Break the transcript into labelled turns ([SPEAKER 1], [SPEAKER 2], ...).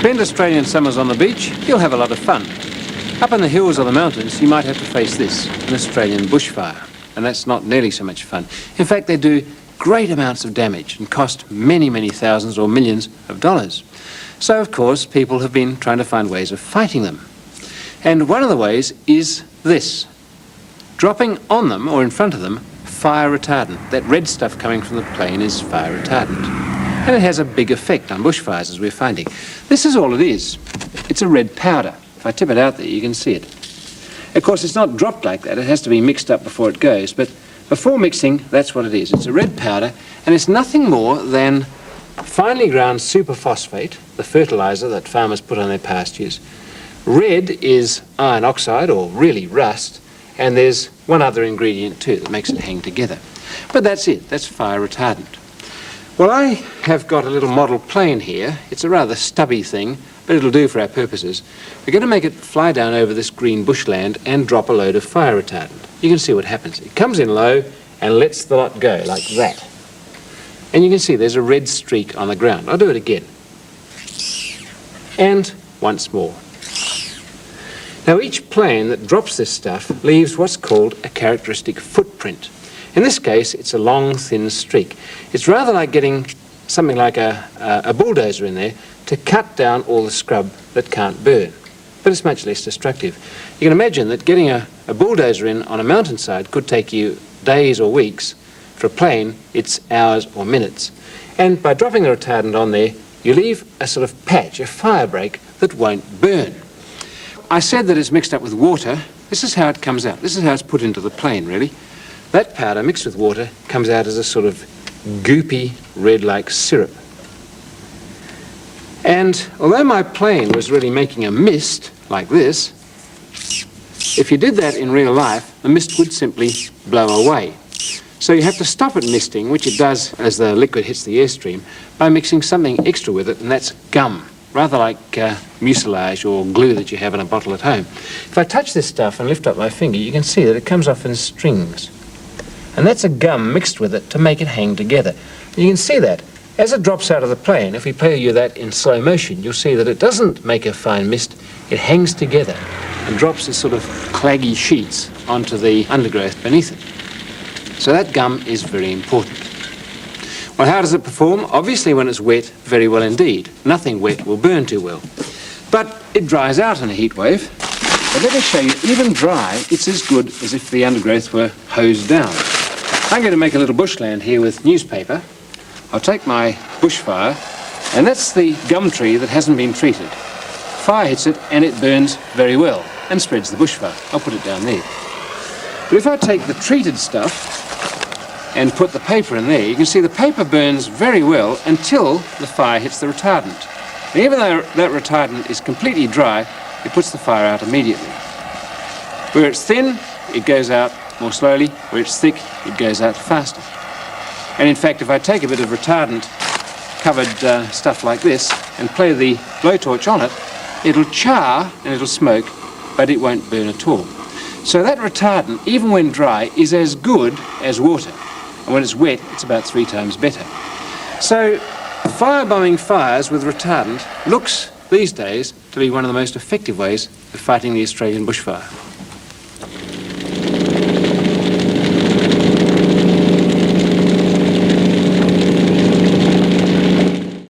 [SPEAKER 1] Spend Australian summers on the beach, you'll have a lot of fun. Up in the hills or the mountains, you might have to face this, an Australian bushfire. And that's not nearly so much fun. In fact, they do great amounts of damage and cost many, many thousands or millions of dollars. So, of course, people have been trying to find ways of fighting them. And one of the ways is this. Dropping on them, or in front of them, fire retardant. That red stuff coming from the plane is fire retardant. And it has a big effect on bushfires, as we're finding. This is all it is. It's a red powder. If I tip it out there, you can see it. Of course, it's not dropped like that. It has to be mixed up before it goes. But before mixing, that's what it is. It's a red powder, and it's nothing more than finely ground superphosphate, the fertilizer that farmers put on their pastures. Red is iron oxide, or really rust, and there's one other ingredient too that makes it hang together. But that's it. That's fire retardant. Well, I have got a little model plane here. It's a rather stubby thing, but it'll do for our purposes. We're going to make it fly down over this green bushland and drop a load of fire retardant. You can see what happens. It comes in low and lets the lot go like that. And you can see there's a red streak on the ground. I'll do it again. And once more. Now, each plane that drops this stuff leaves what's called a characteristic footprint. In this case, it's a long, thin streak. It's rather like getting something like a bulldozer in there to cut down all the scrub that can't burn. But it's much less destructive. You can imagine that getting a bulldozer in on a mountainside could take you days or weeks. For a plane, it's hours or minutes. And by dropping the retardant on there, you leave a sort of patch, a fire break, that won't burn. I said that it's mixed up with water. This is how it comes out. This is how it's put into the plane, really. That powder mixed with water comes out as a sort of goopy, red-like syrup. And although my plane was really making a mist like this, if you did that in real life, the mist would simply blow away. So you have to stop it misting, which it does as the liquid hits the airstream, by mixing something extra with it, and that's gum, rather like mucilage or glue that you have in a bottle at home. If I touch this stuff and lift up my finger, you can see that it comes off in strings. And that's a gum mixed with it to make it hang together. You can see that. As it drops out of the plane, if we play you that in slow motion, you'll see that it doesn't make a fine mist, it hangs together and drops as sort of claggy sheets onto the undergrowth beneath it. So that gum is very important. Well, how does it perform? Obviously, when it's wet, very well indeed. Nothing wet will burn too well. But it dries out in a heat wave. But let me show you, even dry, it's as good as if the undergrowth were hosed down. I'm going to make a little bushland here with newspaper. I'll take my bushfire, and that's the gum tree that hasn't been treated. Fire hits it, and it burns very well, and spreads the bushfire. I'll put it down there. But if I take the treated stuff and put the paper in there, you can see the paper burns very well until the fire hits the retardant. And even though that retardant is completely dry, it puts the fire out immediately. Where it's thin, it goes out more slowly. Where it's thick, it goes out faster. And in fact, if I take a bit of retardant-covered stuff like this and play the blowtorch on it, it'll char and it'll smoke, but it won't burn at all. So that retardant, even when dry, is as good as water. And when it's wet, it's about 3 times better. So firebombing fires with retardant looks, these days, to be one of the most effective ways of fighting the Australian bushfire.